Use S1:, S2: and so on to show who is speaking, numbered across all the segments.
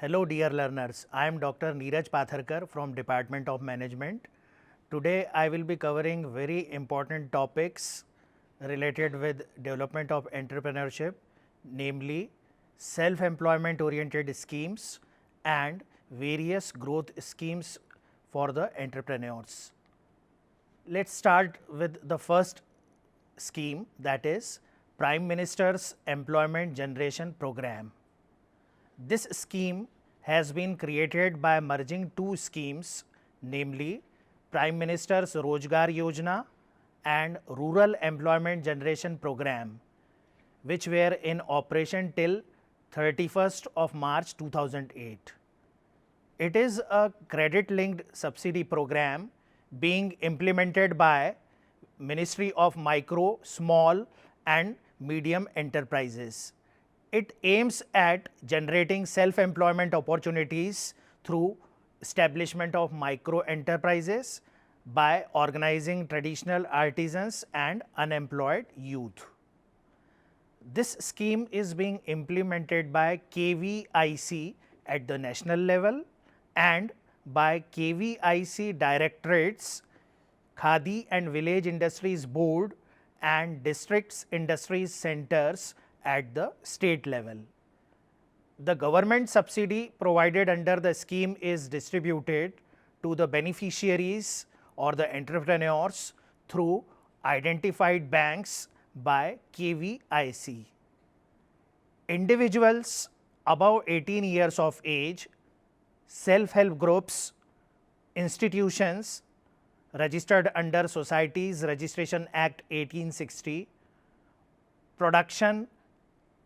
S1: Hello dear learners, I am Dr. Neeraj Patharkar from Department of Management. Today I will be covering very important topics related with development of entrepreneurship, namely self-employment oriented schemes and various growth schemes for the entrepreneurs. Let's start with the first scheme, that is Prime Minister's Employment Generation Program. This scheme has been created by merging two schemes, namely Prime Minister's Rozgar Yojana and Rural Employment Generation Program, which were in operation till 31st of March 2008. It is a credit linked subsidy program being implemented by Ministry of Micro, Small and Medium Enterprises. It aims at generating self-employment opportunities through establishment of micro enterprises by organizing traditional artisans and unemployed youth. This scheme is being implemented by KVIC at the national level and by KVIC directorates, Khadi and Village Industries Board and Districts Industries Centers at the state level. The government subsidy provided under the scheme is distributed to the beneficiaries or the entrepreneurs through identified banks by KVIC. Individuals above 18 years of age, self-help groups, institutions registered under Societies Registration Act 1860, production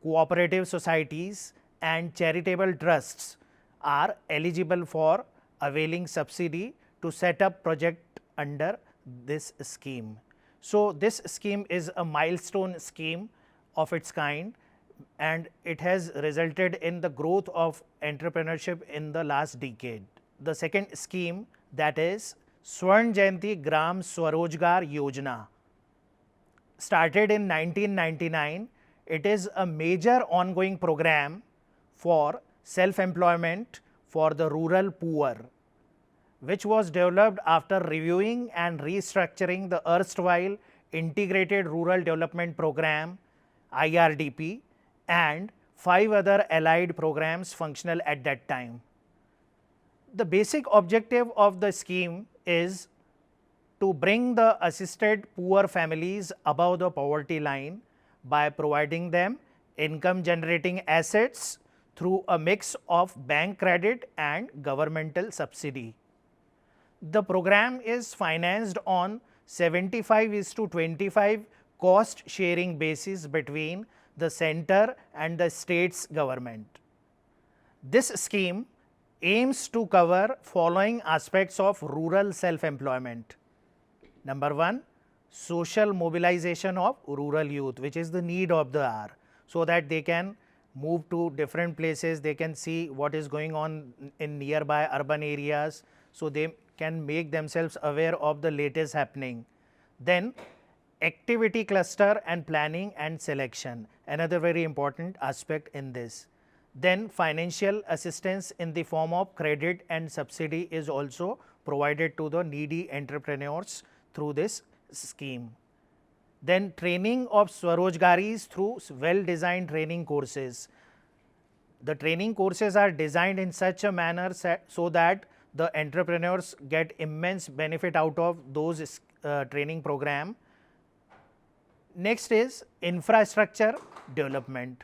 S1: cooperative societies and charitable trusts are eligible for availing subsidy to set up project under this scheme. So, this scheme is a milestone scheme of its kind and it has resulted in the growth of entrepreneurship in the last decade. The second scheme, that is Swarn Jayanti Gram Swarojgar Yojana, started in 1999. It is a major ongoing program for self-employment for the rural poor, which was developed after reviewing and restructuring the erstwhile Integrated Rural Development Program IRDP and 5 other allied programs functional at that time. The basic objective of the scheme is to bring the assisted poor families above the poverty line by providing them income generating assets through a mix of bank credit and governmental subsidy. The program is financed on 75:25 cost sharing basis between the center and the state's government. This scheme aims to cover following aspects of rural self-employment. Number 1, social mobilization of rural youth, which is the need of the hour, so that they can move to different places, they can see what is going on in nearby urban areas, so they can make themselves aware of the latest happening. Then activity cluster and planning and selection, another very important aspect in this. Then financial assistance in the form of credit and subsidy is also provided to the needy entrepreneurs through this scheme. Then training of Swarojgaris through well designed training courses. The training courses are designed in such a manner so that the entrepreneurs get immense benefit out of those training program. Next is infrastructure development.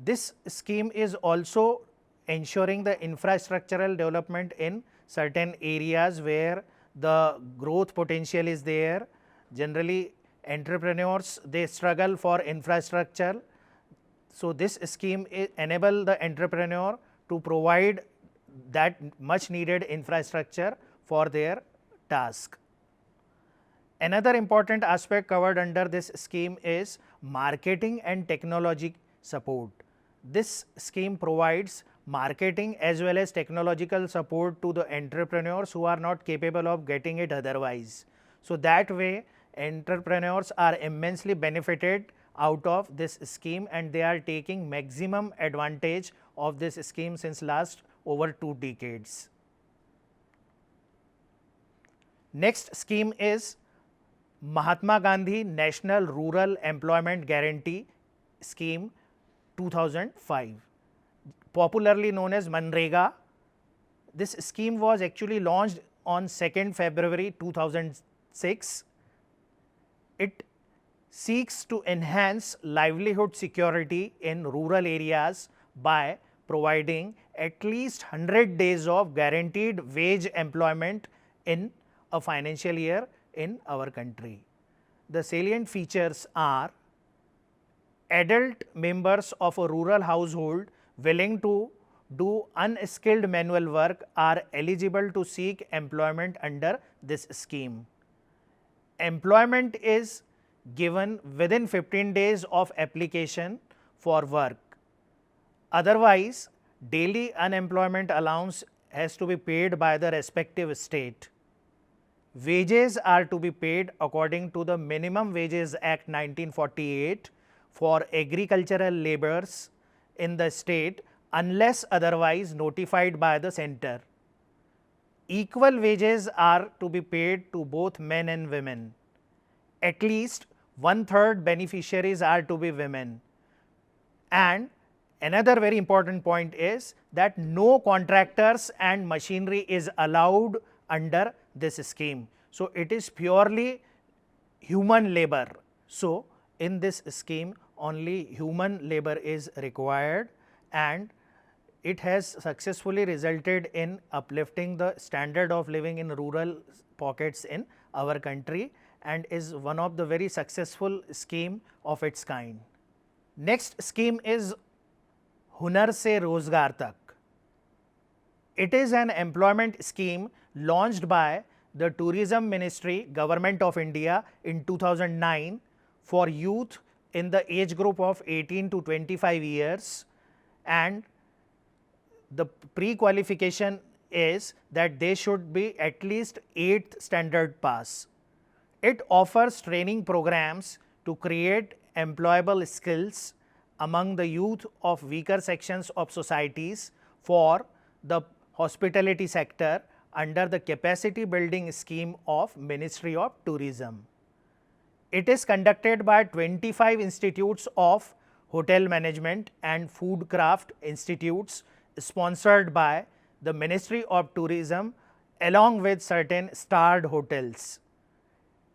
S1: This scheme is also ensuring the infrastructural development in certain areas where the growth potential is there. Generally entrepreneurs, they struggle for infrastructure. So, this scheme enable the entrepreneur to provide that much needed infrastructure for their task. Another important aspect covered under this scheme is marketing and technology support. This scheme provides marketing as well as technological support to the entrepreneurs who are not capable of getting it otherwise. So, that way entrepreneurs are immensely benefited out of this scheme and they are taking maximum advantage of this scheme since last over 2 decades. Next scheme is Mahatma Gandhi National Rural Employment Guarantee Scheme 2005, popularly known as Manrega. This scheme was actually launched on 2nd February 2006. It seeks to enhance livelihood security in rural areas by providing at least 100 days of guaranteed wage employment in a financial year in our country. The salient features are: adult members of a rural household willing to do unskilled manual work are eligible to seek employment under this scheme. Employment is given within 15 days of application for work. Otherwise, daily unemployment allowance has to be paid by the respective state. Wages are to be paid according to the Minimum Wages Act 1948 for agricultural laborers in the state unless otherwise notified by the center. Equal wages are to be paid to both men and women. At least 1/3 beneficiaries are to be women. And another very important point is that no contractors and machinery is allowed under this scheme. So, it is purely human labor. So, in this scheme only human labor is required, and it has successfully resulted in uplifting the standard of living in rural pockets in our country and is one of the very successful scheme of its kind. Next scheme is Hunar Se Rozgar Tak. It is an employment scheme launched by the Tourism Ministry, Government of India in 2009 for youth in the age group of 18 to 25 years, and the pre-qualification is that they should be at least 8th standard pass. It offers training programs to create employable skills among the youth of weaker sections of societies for the hospitality sector under the capacity building scheme of Ministry of Tourism. It is conducted by 25 institutes of hotel management and food craft institutes sponsored by the Ministry of Tourism along with certain starred hotels.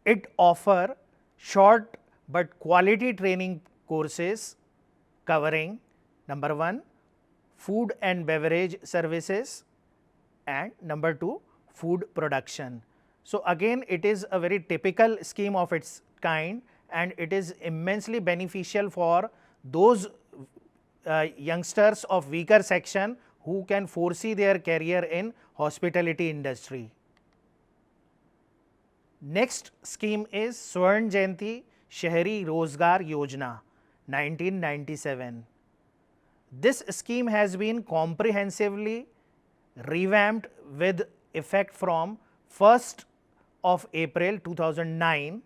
S1: It offers short but quality training courses covering number 1, food and beverage services, and number 2, food production. So, again it is a very typical scheme of its kind, and it is immensely beneficial for those youngsters of weaker section who can foresee their career in hospitality industry. Next scheme is Swern Jayanti Shahari Rozgar Yojana 1997. This scheme has been comprehensively revamped with effect from 1st of April 2009,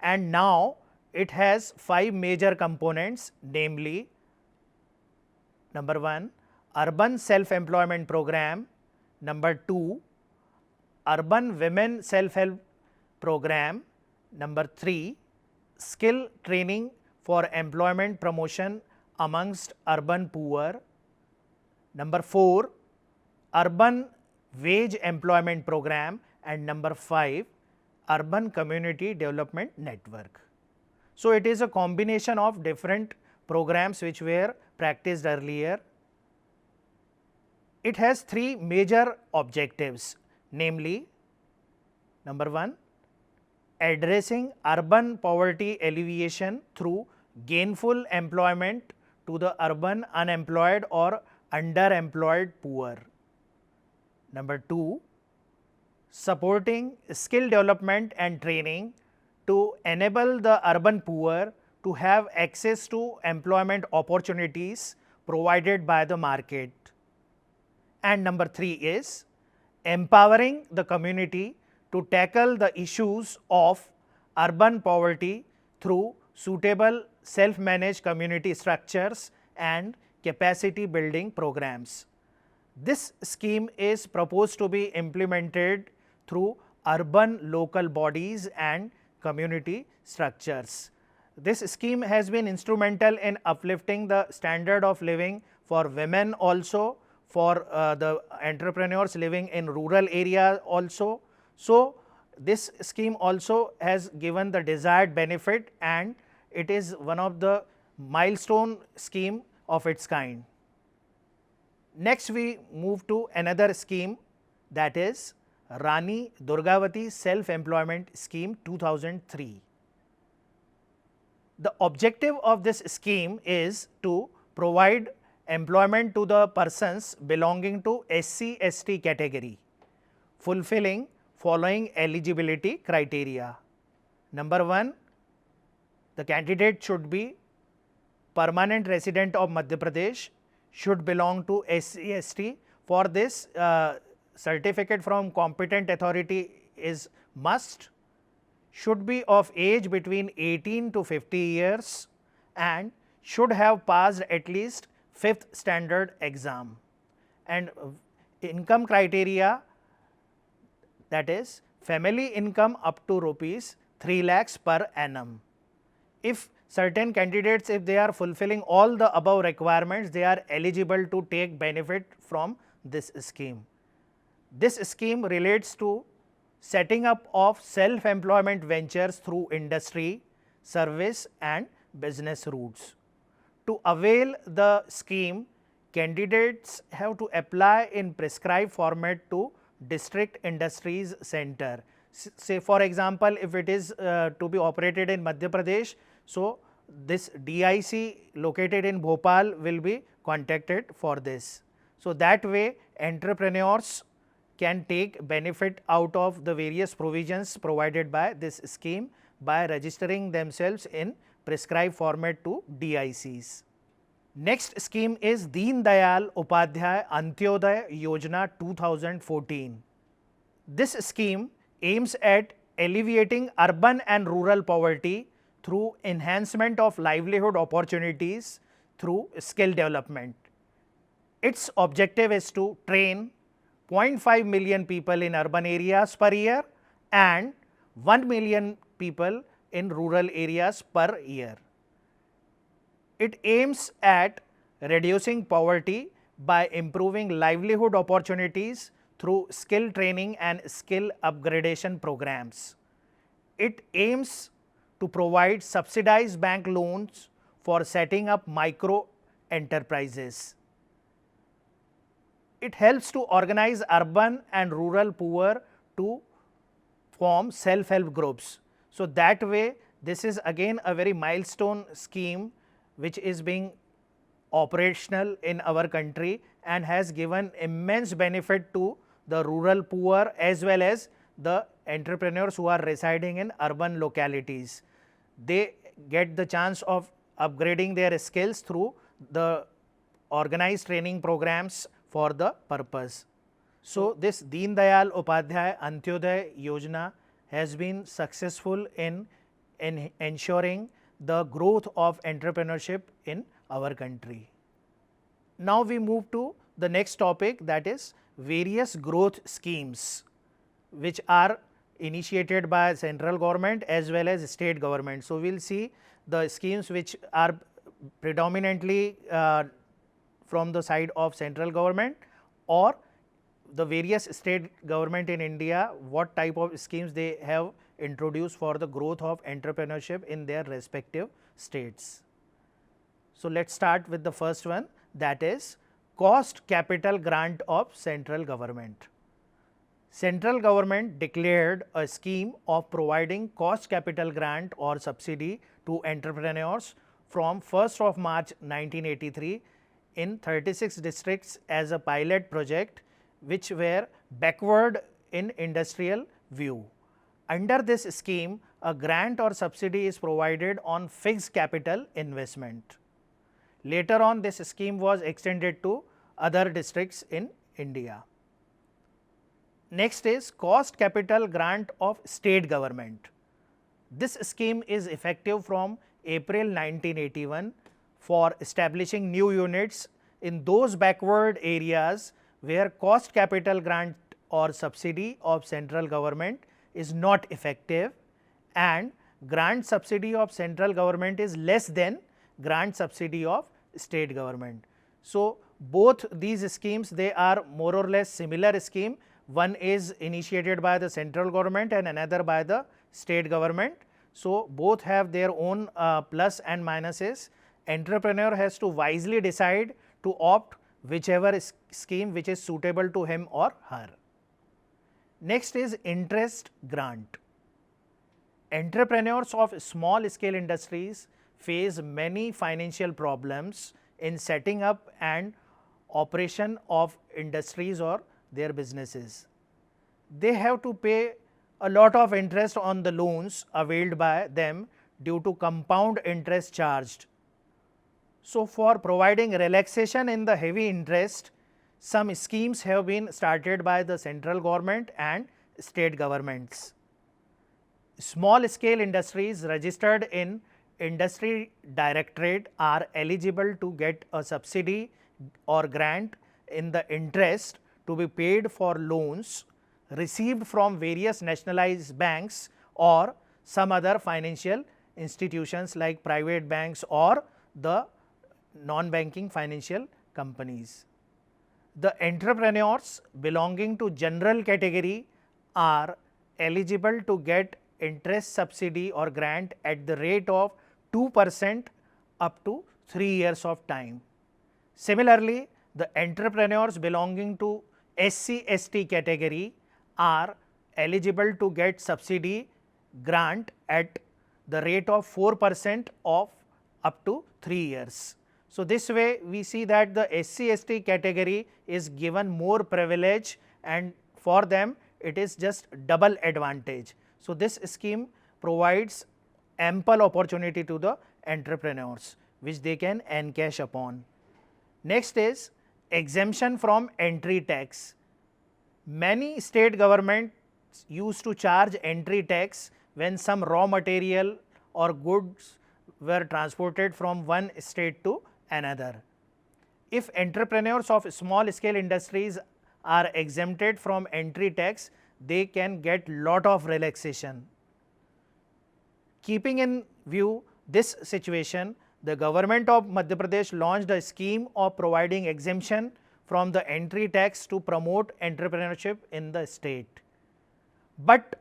S1: and now it has 5 major components, namely number 1, Urban Self-Employment Program, number 2, Urban Women Self-Help Program, number 3, Skill Training for Employment Promotion amongst Urban Poor, number 4, Urban Wage Employment Program, and number 5, Urban Community Development Network. So, it is a combination of different programs which were practiced earlier. It has 3 major objectives, namely number 1, addressing urban poverty alleviation through gainful employment to the urban unemployed or underemployed poor. Number 2, supporting skill development and training to enable the urban poor to have access to employment opportunities provided by the market. And number 3 is empowering the community to tackle the issues of urban poverty through suitable self-managed community structures and capacity building programs. This scheme is proposed to be implemented through urban local bodies and community structures. This scheme has been instrumental in uplifting the standard of living for women also, for the entrepreneurs living in rural area also. So, this scheme also has given the desired benefit, and it is one of the milestone scheme of its kind. Next, we move to another scheme, that is Rani Durgavati Self Employment Scheme 2003. The objective of this scheme is to provide employment to the persons belonging to SC/ST category, fulfilling following eligibility criteria. Number 1, the candidate should be permanent resident of Madhya Pradesh, should belong to SC/ST. For this, certificate from competent authority is must, should be of age between 18 to 50 years, and should have passed at least 5th standard exam, and income criteria, that is family income up to rupees 3 lakhs per annum. If certain candidates, if they are fulfilling all the above requirements, they are eligible to take benefit from this scheme. This scheme relates to setting up of self-employment ventures through industry, service and business routes. To avail the scheme, candidates have to apply in prescribed format to district industries center. Say for example, if it is to be operated in Madhya Pradesh, so this DIC located in Bhopal will be contacted for this. So that way entrepreneurs can take benefit out of the various provisions provided by this scheme by registering themselves in prescribed format to DICs. Next scheme is Deen Dayal Upadhyay Antyodaya Yojana 2014. This scheme aims at alleviating urban and rural poverty through enhancement of livelihood opportunities through skill development. Its objective is to train 0.5 million people in urban areas per year and 1 million people in rural areas per year. It aims at reducing poverty by improving livelihood opportunities through skill training and skill upgradation programs. It aims to provide subsidized bank loans for setting up micro enterprises. It helps to organize urban and rural poor to form self-help groups. So that way, this is again a very milestone scheme which is being operational in our country and has given immense benefit to the rural poor as well as the entrepreneurs who are residing in urban localities. They get the chance of upgrading their skills through the organized training programs for the purpose. So this Deen Dayal Upadhyay Antyodaya Yojana has been successful in ensuring the growth of entrepreneurship in our country. Now we move to the next topic, that is various growth schemes which are initiated by central government as well as state government. So we will see the schemes which are predominantly from the side of central government or the various state government in India, what type of schemes they have introduced for the growth of entrepreneurship in their respective states. So let us start with the first one, that is cost capital grant of central government. Central government declared a scheme of providing cost capital grant or subsidy to entrepreneurs from 1st of March 1983 in 36 districts as a pilot project which were backward in industrial view. Under this scheme, a grant or subsidy is provided on fixed capital investment. Later on, this scheme was extended to other districts in India. Next is cost capital grant of state government. This scheme is effective from April 1981 for establishing new units in those backward areas where cost capital grant or subsidy of central government is not effective and grant subsidy of central government is less than grant subsidy of state government. So, both these schemes, they are more or less similar scheme. One is initiated by the central government and another by the state government. So, both have their own plus and minuses. Entrepreneur has to wisely decide to opt whichever scheme which is suitable to him or her. Next is interest grant. Entrepreneurs of small scale industries face many financial problems in setting up and operation of industries or their businesses. They have to pay a lot of interest on the loans availed by them due to compound interest charged. So, for providing relaxation in the heavy interest, some schemes have been started by the central government and state governments. Small scale industries registered in Industry Directorate are eligible to get a subsidy or grant in the interest to be paid for loans received from various nationalized banks or some other financial institutions like private banks or the non-banking financial companies. The entrepreneurs belonging to general category are eligible to get interest subsidy or grant at the rate of 2% up to 3 years of time. Similarly, the entrepreneurs belonging to SC/ST category are eligible to get subsidy grant at the rate of 4% of up to 3 years. So, this way we see that the SC/ST category is given more privilege and for them it is just double advantage. So, this scheme provides ample opportunity to the entrepreneurs which they can encash upon. Next is exemption from entry tax. Many state governments used to charge entry tax when some raw material or goods were transported from one state to another. If entrepreneurs of small scale industries are exempted from entry tax, they can get lot of relaxation. Keeping in view this situation, the government of Madhya Pradesh launched a scheme of providing exemption from the entry tax to promote entrepreneurship in the state. But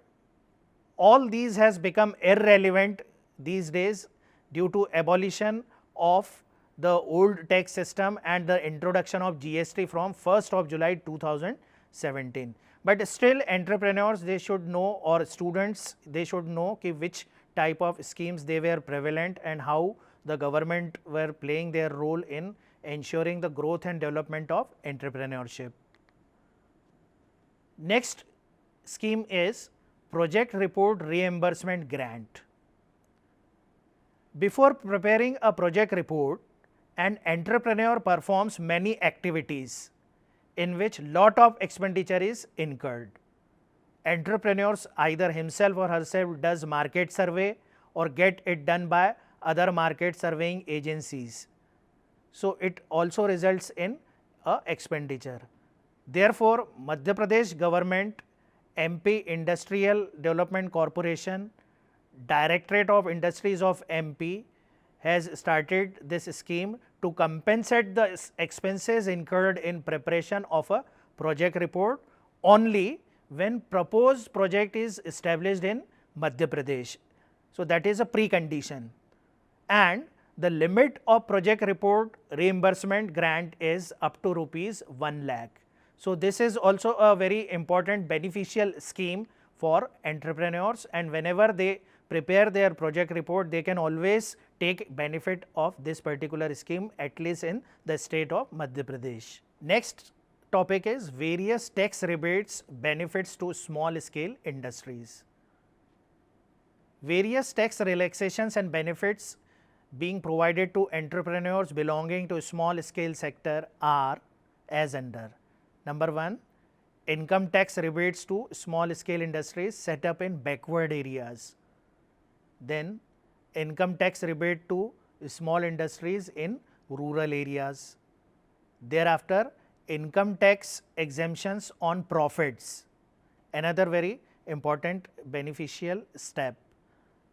S1: all these has become irrelevant these days due to abolition of the old tax system and the introduction of GST from 1st of July 2017. But still entrepreneurs, they should know, or students, they should know which type of schemes they were prevalent and how the government were playing their role in ensuring the growth and development of entrepreneurship. Next scheme is Project Report Reimbursement Grant. Before preparing a project report, an entrepreneur performs many activities in which lot of expenditure is incurred. Entrepreneurs either himself or herself does market survey or get it done by other market surveying agencies. So, it also results in a expenditure. Therefore, Madhya Pradesh government, MP Industrial Development Corporation, Directorate of Industries of MP has started this scheme to compensate the expenses incurred in preparation of a project report only when proposed project is established in Madhya Pradesh. So, that is a precondition, and the limit of project report reimbursement grant is up to rupees 1 lakh. So, this is also a very important beneficial scheme for entrepreneurs, and whenever they prepare their project report, they can always take benefit of this particular scheme, at least in the state of Madhya Pradesh. Next topic is various tax rebates benefits to small scale industries. Various tax relaxations and benefits being provided to entrepreneurs belonging to small scale sector are as under. Number 1, income tax rebates to small scale industries set up in backward areas. Then income tax rebate to small industries in rural areas. Thereafter, income tax exemptions on profits, another very important beneficial step.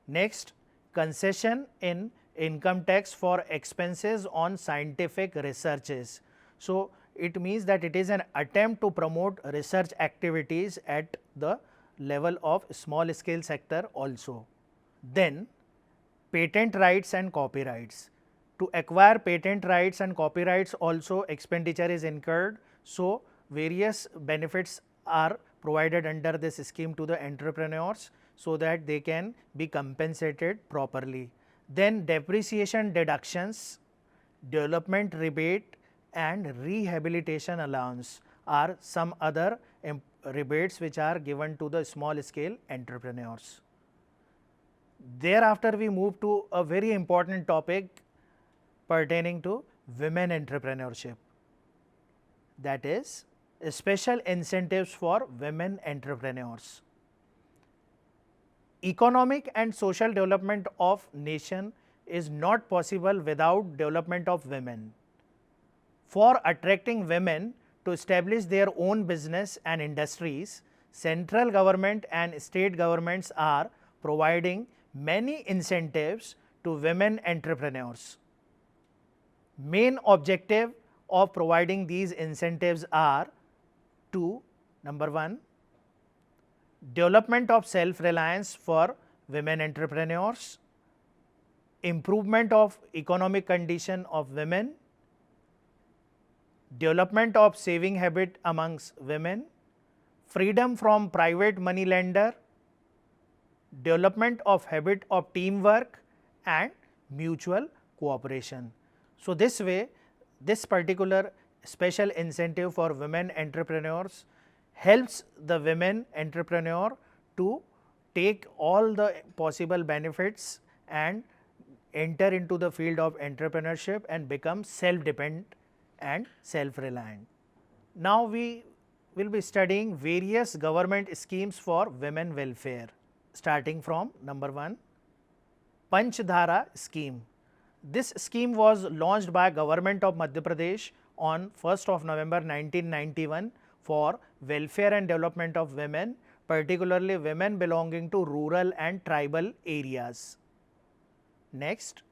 S1: Next, concession in income tax for expenses on scientific researches. So, it means that it is an attempt to promote research activities at the level of small scale sector also. Then, patent rights and copyrights. To acquire patent rights and copyrights also expenditure is incurred. So, various benefits are provided under this scheme to the entrepreneurs so that they can be compensated properly. Then depreciation deductions, development rebate and rehabilitation allowance are some other rebates which are given to the small scale entrepreneurs. Thereafter, we move to a very important topic pertaining to women entrepreneurship, that is special incentives for women entrepreneurs. Economic and social development of nation is not possible without development of women. For attracting women to establish their own business and industries, central government and state governments are providing many incentives to women entrepreneurs. Main objective of providing these incentives are to, number one, development of self-reliance for women entrepreneurs, improvement of economic condition of women, development of saving habit amongst women, freedom from private money lender, development of habit of teamwork and mutual cooperation. So, this way this particular special incentive for women entrepreneurs helps the women entrepreneur to take all the possible benefits and enter into the field of entrepreneurship and become self-dependent and self-reliant. Now, we will be studying various government schemes for women welfare, starting from number 1, Panchdhara scheme. This scheme was launched by Government of Madhya Pradesh on 1st of November 1991 for welfare and development of women, particularly women belonging to rural and tribal areas. Next,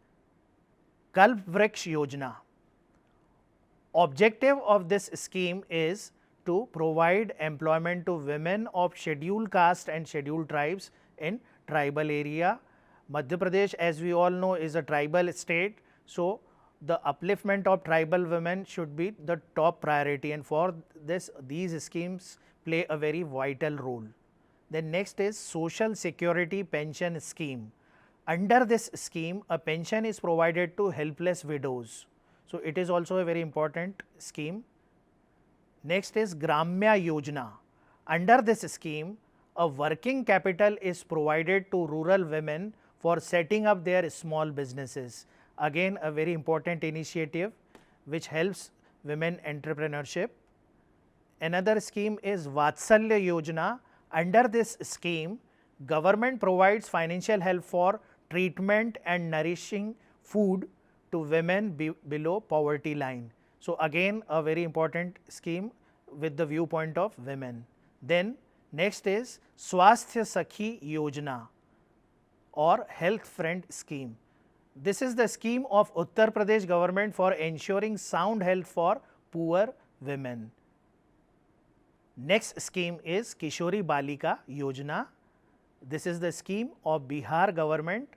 S1: Kalp Vriksh Yojana. Objective of this scheme is to provide employment to women of scheduled caste and scheduled tribes in tribal area. Madhya Pradesh, as we all know, is a tribal state. So, the upliftment of tribal women should be the top priority, and for this these schemes play a very vital role. Then next is Social Security Pension Scheme. Under this scheme, a pension is provided to helpless widows. So, it is also a very important scheme. Next is Gramya Yojana. Under this scheme, a working capital is provided to rural women for setting up their small businesses. Again, a very important initiative which helps women entrepreneurship. Another scheme is Vatsalya Yojana. Under this scheme, government provides financial help for treatment and nourishing food to women below poverty line. So, again a very important scheme with the viewpoint of women. Then next is Swasthya Sakhi Yojana or Health Friend scheme. This is the scheme of Uttar Pradesh government for ensuring sound health for poor women. Next scheme is Kishori Balika Yojana. This is the scheme of Bihar government.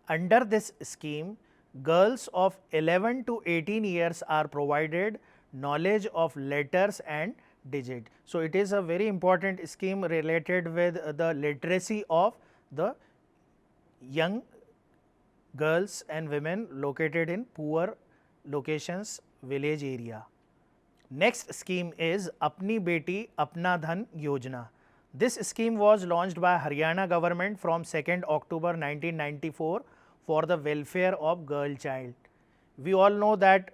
S1: Under this scheme, girls of 11 to 18 years are provided knowledge of letters and digit. So, it is a very important scheme related with the literacy of the young girls and women located in poor locations, village area. Next scheme is Apni Beti Apna Dhan Yojana. This scheme was launched by Haryana government from 2nd October 1994 for the welfare of girl child. We all know that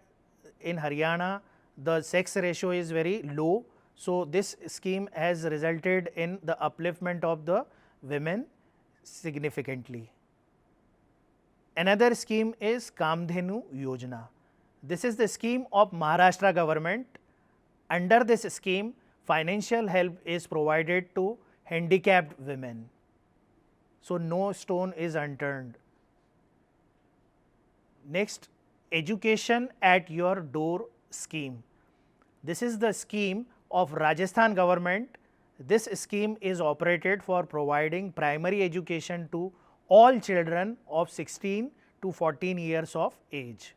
S1: in Haryana the sex ratio is very low. So, this scheme has resulted in the upliftment of the women significantly. Another scheme is Kamdhenu Yojana. This is the scheme of Maharashtra government. Under this scheme, financial help is provided to handicapped women. So, no stone is unturned. Next, Education at Your Door scheme. This is the scheme of Rajasthan government. This scheme is operated for providing primary education to all children of 16 to 14 years of age.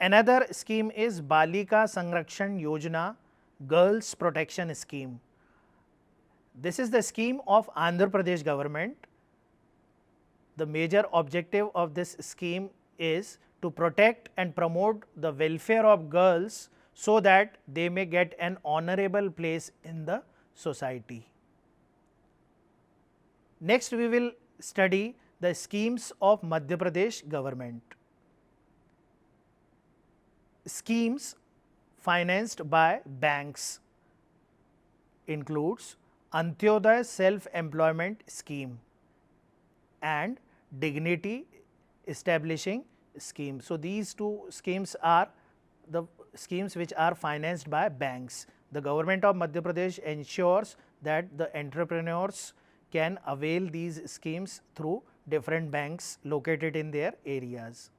S1: Another scheme is Balika Sanrakshan Yojana, Girls Protection Scheme. This is the scheme of Andhra Pradesh government. The major objective of this scheme is to protect and promote the welfare of girls so that they may get an honorable place in the society. Next, we will study the schemes of Madhya Pradesh government. Schemes financed by banks includes Antyodaya Self-Employment Scheme and Dignity Establishing Scheme. So, these two schemes are the schemes which are financed by banks. The government of Madhya Pradesh ensures that the entrepreneurs can avail these schemes through different banks located in their areas.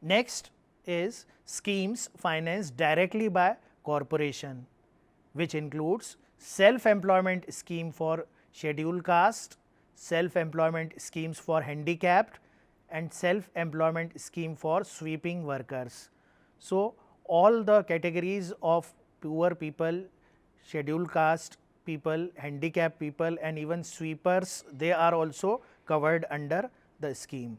S1: Next is schemes financed directly by corporation, which includes self-employment scheme for scheduled caste, self-employment schemes for handicapped and self-employment scheme for sweeping workers. So, all the categories of poor people, scheduled caste people, handicapped people and even sweepers, they are also covered under the scheme.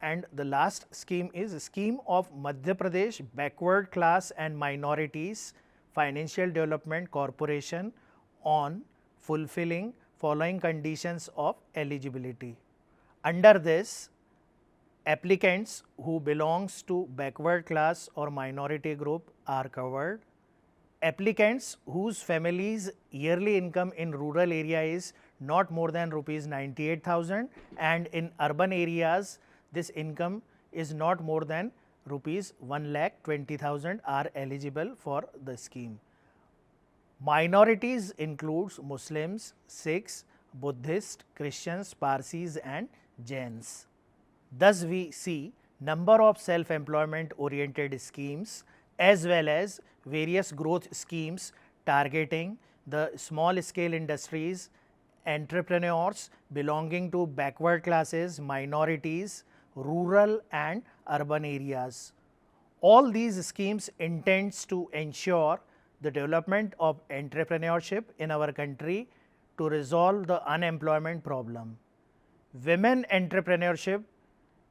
S1: And the last scheme is a scheme of Madhya Pradesh Backward Class and Minorities Financial Development Corporation on fulfilling following conditions of eligibility. Under this, applicants who belongs to backward class or minority group are covered. Applicants whose family's yearly income in rural area is not more than rupees 98,000 and in urban areas this income is not more than rupees 1,20,000 are eligible for the scheme. Minorities includes Muslims, Sikhs, Buddhists, Christians, Parsis and Jains. Thus, we see number of self-employment oriented schemes as well as various growth schemes targeting the small scale industries, entrepreneurs belonging to backward classes, minorities, rural and urban areas. All these schemes intends to ensure the development of entrepreneurship in our country to resolve the unemployment problem. Women entrepreneurship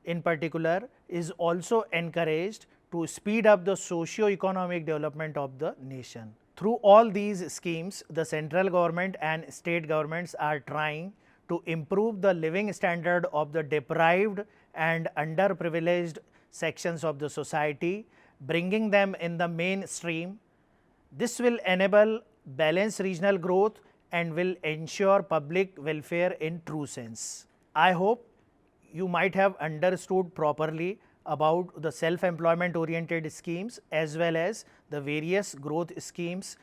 S1: in particular is also encouraged to speed up the socio-economic development of the nation. Through all these schemes, the central government and state governments are trying to improve the living standard of the deprived and underprivileged sections of the society, bringing them in the mainstream. This will enable balanced regional growth and will ensure public welfare in true sense. I hope you might have understood properly about the self-employment oriented schemes as well as the various growth schemes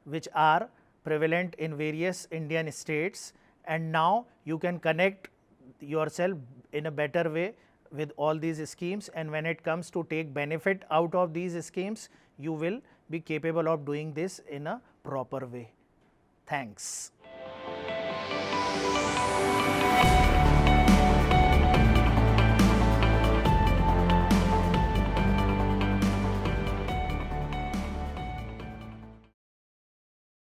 S1: which are prevalent in various Indian states, and now you can connect yourself in a better way with all these schemes, and when it comes to take benefit out of these schemes, you will be capable of doing this in a proper way. Thanks.